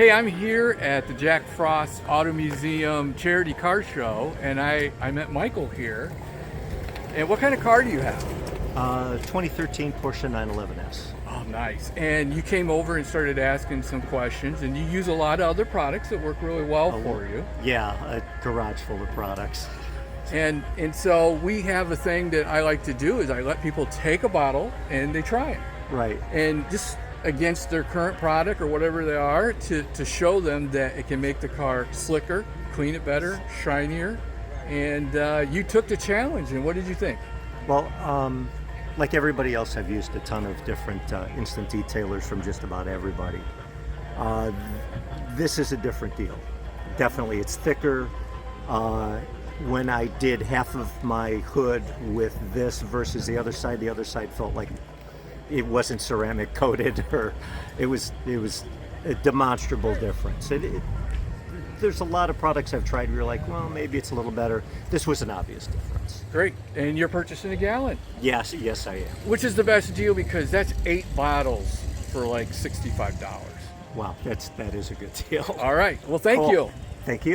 Hey, I'm here at the Jack Frost Auto Museum Charity Car Show, and I met Michael here. And what kind of car do you have? 2013 Porsche 911S. Oh, nice. And you came over and started asking some questions, and you use a lot of other products that work really well for you. Yeah, a garage full of products. And so we have a thing that I like to do is I let people take a bottle and they try it. Right. And just against their current product or whatever they are to show them that it can make the car slicker, clean it better, shinier. And you took the challenge, and what did you think? Well, like everybody else, I've used a ton of different instant detailers from just about everybody. This is a different deal. Definitely, it's thicker. When I did half of my hood with this versus the other side felt like it wasn't ceramic coated, or it was a demonstrable difference. There's a lot of products I've tried where you're like, well, maybe it's a little better. This was an obvious difference. Great. And you're purchasing a gallon. Yes, I am. Which is the best deal because that's 8 bottles for like $65. Wow, that is a good deal. All right. Well, thank Cool. you. Thank you.